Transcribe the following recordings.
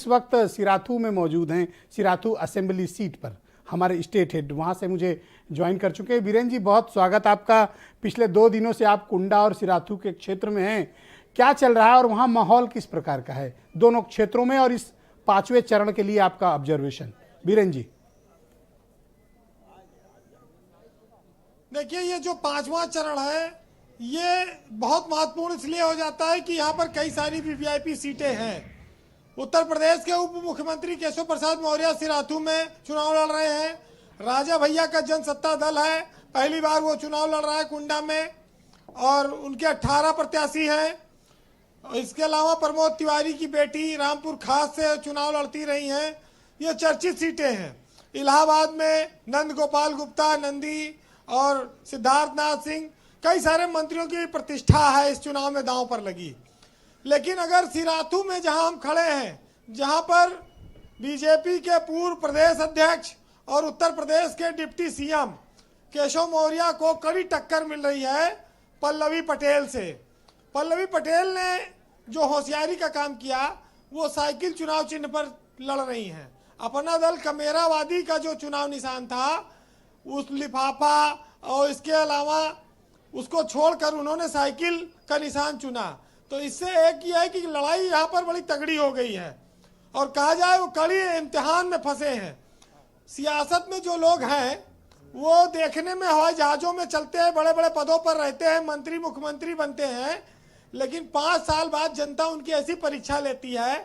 इस वक्त सिराथू में मौजूद हैं, सिराथू असेंबली सीट पर। हमारे स्टेट हेड वहाँ से मुझे ज्वाइन कर चुके हैं। बीरेन जी, बहुत स्वागत आपका। पिछले 2 दिनों से आप कुंडा और सिराथू के क्षेत्र में हैं, क्या चल रहा है और वहाँ माहौल किस प्रकार का है दोनों क्षेत्रों में, और इस 5वें चरण के लिए आपका ऑब्जर्वेशन? बीरेन जी। देखिए, ये जो 5वां चरण है ये बहुत महत्वपूर्ण इसलिए हो जाता है कि यहाँ पर कई सारी वीवीआईपी सीटें हैं। उत्तर प्रदेश के उप मुख्यमंत्री केशव प्रसाद मौर्य सिराथू में चुनाव लड़ रहे हैं। राजा भैया का जनसत्ता दल है, पहली बार वो चुनाव लड़ रहा है कुंडा में, और उनके 18 प्रत्याशी हैं। इसके अलावा प्रमोद तिवारी की बेटी रामपुर खास से चुनाव लड़ती रही हैं। ये चर्चित सीटें हैं। इलाहाबाद में नंद गोपाल गुप्ता, नंदी और सिद्धार्थ नाथ सिंह, कई सारे मंत्रियों की प्रतिष्ठा है इस चुनाव में दांव पर लगी। लेकिन अगर सिराथू में जहां हम खड़े हैं, जहां पर बीजेपी के पूर्व प्रदेश अध्यक्ष और उत्तर प्रदेश के डिप्टी सीएम केशव मौर्य को कड़ी टक्कर मिल रही है पल्लवी पटेल से। पल्लवी पटेल ने जो होशियारी का काम किया, वो साइकिल चुनाव चिन्ह पर लड़ रही हैं। अपना दल कमेरावादी का जो चुनाव निशान था, उस लिफाफा और इसके अलावा उसको छोड़कर उन्होंने साइकिल का निशान चुना। तो इससे एक ही है कि लड़ाई यहाँ पर बड़ी तगड़ी हो गई है, और कहा जाए वो कड़ी इम्तिहान में फंसे हैं। सियासत में जो लोग हैं वो देखने में हवाई जहाज़ों में चलते हैं, बड़े बड़े पदों पर रहते हैं, मंत्री मुख्यमंत्री बनते हैं, लेकिन 5 साल बाद जनता उनकी ऐसी परीक्षा लेती है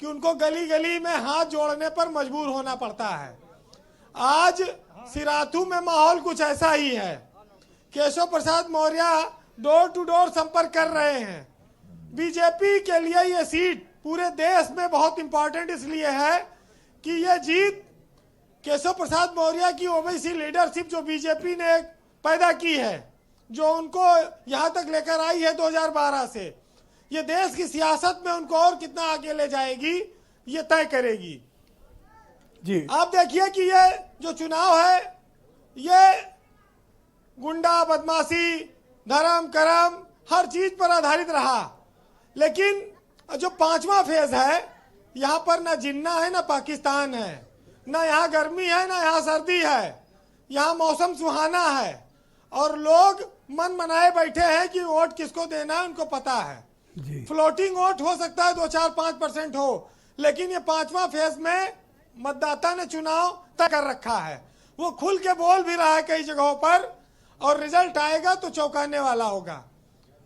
कि उनको गली गली में हाथ जोड़ने पर मजबूर होना पड़ता है। आज सिराथू में माहौल कुछ ऐसा ही है। Keshav Prasad Maurya door to door संपर्क कर रहे हैं। बीजेपी के लिए ये सीट पूरे देश में बहुत इंपॉर्टेंट इसलिए है कि ये जीत केशव प्रसाद मौर्य की ओबीसी लीडरशिप जो बीजेपी ने पैदा की है, जो उनको यहाँ तक लेकर आई है 2012 से, ये देश की सियासत में उनको और कितना आगे ले जाएगी ये तय करेगी जी। आप देखिए कि ये जो चुनाव है ये गुंडा बदमाशी, धर्म करम, हर चीज पर आधारित रहा। लेकिन जो 5वां फेज है, यहाँ पर ना जिन्ना है ना पाकिस्तान है, ना यहाँ गर्मी है ना यहाँ सर्दी है, यहाँ मौसम सुहाना है, और लोग मन मनाए बैठे हैं कि वोट किसको देना है उनको पता है जी। फ्लोटिंग वोट हो सकता है 2-4-5% हो, लेकिन ये 5वां फेज में मतदाता ने चुनाव तय कर रखा है। वो खुल के बोल भी रहा है कई जगहों पर, और रिजल्ट आएगा तो चौंकाने वाला होगा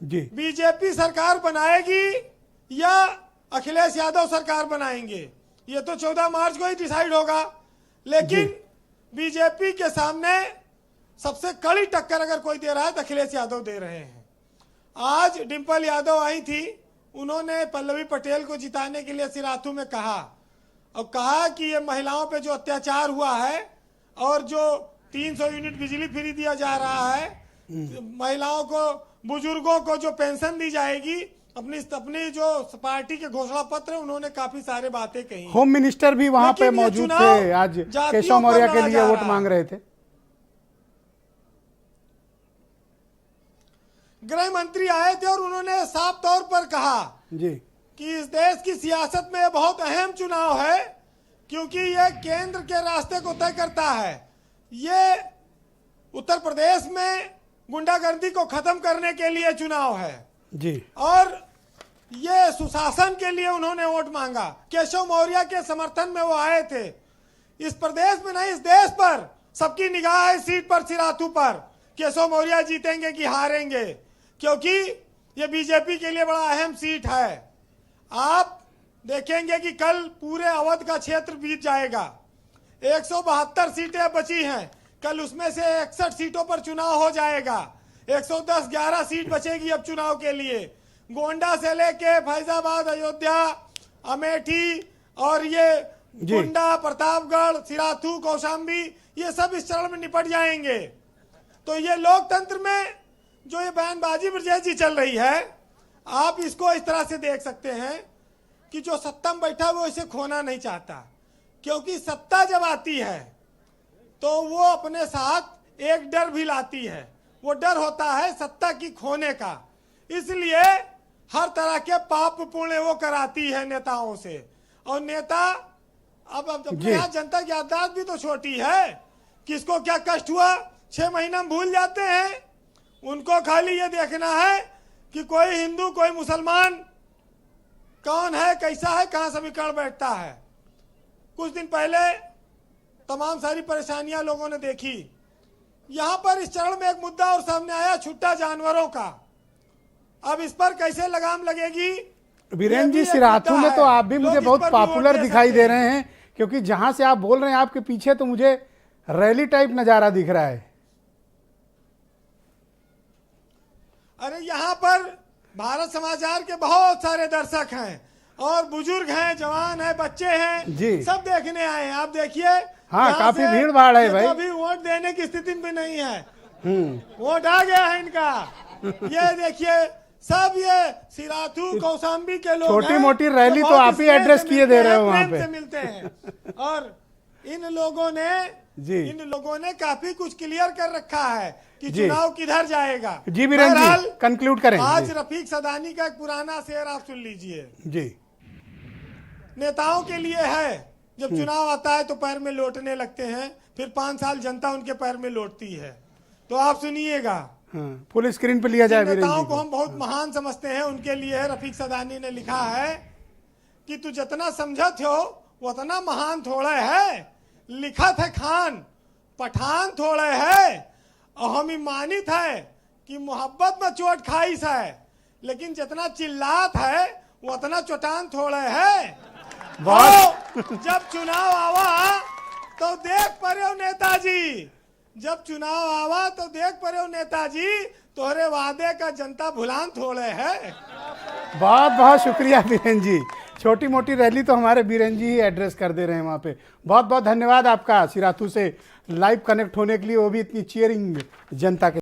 जी। बीजेपी सरकार बनाएगी या अखिलेश यादव सरकार बनाएंगे, ये तो 14 मार्च को ही डिसाइड होगा। लेकिन बीजेपी के सामने सबसे कड़ी टक्कर अगर कोई दे रहा है तो अखिलेश यादव दे रहे हैं। आज डिम्पल यादव आई थी, उन्होंने पल्लवी पटेल को जिताने के लिए सिराथू में कहा, और कहा कि ये महिलाओं पे जो अत्याचार हुआ है और जो 300 यूनिट बिजली फ्री दिया जा रहा है, महिलाओं को, बुजुर्गों को जो पेंशन दी जाएगी, अपनी जो पार्टी के घोषणा पत्र, उन्होंने काफी सारे बातें कही। होम मिनिस्टर भी वहां पे मौजूद थे, आज केशव मौर्य के लिए वोट मांग रहे थे। गृह मंत्री आए थे और उन्होंने साफ तौर पर कहा जी कि इस देश की सियासत में बहुत अहम चुनाव है, क्योंकि यह केंद्र के रास्ते को तय करता है। ये उत्तर प्रदेश में गुंडागर्दी को खत्म करने के लिए चुनाव है जी, और ये सुशासन के लिए उन्होंने वोट मांगा। केशव मौर्य के समर्थन में वो आए थे। इस प्रदेश में नहीं, इस देश पर सबकी निगाह है सीट पर, सिराथू पर। केशव मौर्य जीतेंगे कि हारेंगे, क्योंकि ये बीजेपी के लिए बड़ा अहम सीट है। आप देखेंगे कि कल पूरे अवध का क्षेत्र बीत जाएगा। 172 सीटें बची हैं, कल उसमें से 61 सीटों पर चुनाव हो जाएगा। 110-11 सीट बचेगी अब चुनाव के लिए। गोंडा से लेके फैजाबाद, अयोध्या, अमेठी और ये गोंडा, प्रतापगढ़, सिराथू, कौशाम्बी, ये सब इस चरण में निपट जाएंगे। तो ये लोकतंत्र में जो ये बयानबाजी ब्रजेश जी चल रही है, आप इसको इस तरह से देख सकते हैं कि जो सत्ता में बैठा वो इसे खोना नहीं चाहता, क्योंकि सत्ता जब आती है तो वो अपने साथ एक डर भी लाती है। वो डर होता है सत्ता की खोने का, इसलिए हर तरह के पाप पुण्य वो कराती है नेताओं से। और नेता अब अपने जी। यहाँ जनता की याददाश्त भी तो छोटी है, किसको क्या कष्ट हुआ 6 महीना में भूल जाते हैं। उनको खाली ये देखना है कि कोई हिंदू कोई मुसलमान कौन है, कैसा है, कहाँ समीकरण बैठता है। कुछ दिन पहले तमाम सारी परेशानियां लोगों ने देखी। यहां पर इस चरण में एक मुद्दा और सामने आया, छुट्टा जानवरों का। अब इस पर कैसे लगाम लगेगी? बीरेन जी, ये भी एक सिराथू मुद्दा में तो है। आप भी लोग मुझे इस बहुत पर भी पॉपुलर वोट दे दिखाई सकते दे हैं। रहे हैं, क्योंकि जहां से आप बोल रहे हैं आपके पीछे तो मुझे रैली टाइप नजारा दिख रहा है। अरे यहाँ पर भारत समाचार के बहुत सारे दर्शक हैं और बुजुर्ग हैं, जवान हैं, बच्चे हैं, जी। सब देखने आए हैं। आप देखिए, हाँ, यहाँ काफी से भीड़ भाड़ है ये भाई। तो अभी वोट देने की स्थिति में नहीं है, वोट आ गया है इनका। ये देखिए, सब ये सिराथू कौशाम्बी के लोग छोटी हैं, मोटी जो रैली तो बहुत आप ही स्नेह एड्रेस से किए मिलते दे रहे हैं, हो वहाँ प्रेम पे। से मिलते हैं। और इन लोगों ने काफी कुछ क्लियर कर रखा है कि जी। चुनाव किधर जाएगा। जी बीरेन बहरहाल, जी, कंक्लूड करें। आज जी। रफीक सदानी का एक पुराना शेर आप सुन लीजिए। जी। नेताओं के लिए है, जब चुनाव आता है तो पैर में लौटने लगते हैं, फिर 5 साल जनता उनके पैर में लौटती है। तो आप सुनिएगा, हाँ, फुल स्क्रीन पे लिया जाए जिन बीरेन नेताओं जी को को। हम बहुत महान समझते हैं उनके लिए है। रफीक सदानी ने लिखा है कि तू जितना समझत हो उतना महान थोड़े है, लिखत है खान पठान थोड़े है, और हम मानित है कि मोहब्बत में चोट खाइस है, लेकिन जितना चिल्लात है उतना चोटान थोड़े है। जब चुनाव आवा तो देख पड़े नेताजी, जब चुनाव आवा तो देख पड़े नेताजी, तोहरे वादे का जनता भुलान थोड़े है। बहुत बहुत शुक्रिया बीरेन जी। छोटी मोटी रैली तो हमारे बीरेन जी ही एड्रेस कर दे रहे हैं वहाँ पे। बहुत बहुत धन्यवाद आपका सिराथू से लाइव कनेक्ट होने के लिए, वो भी इतनी चियरिंग जनता के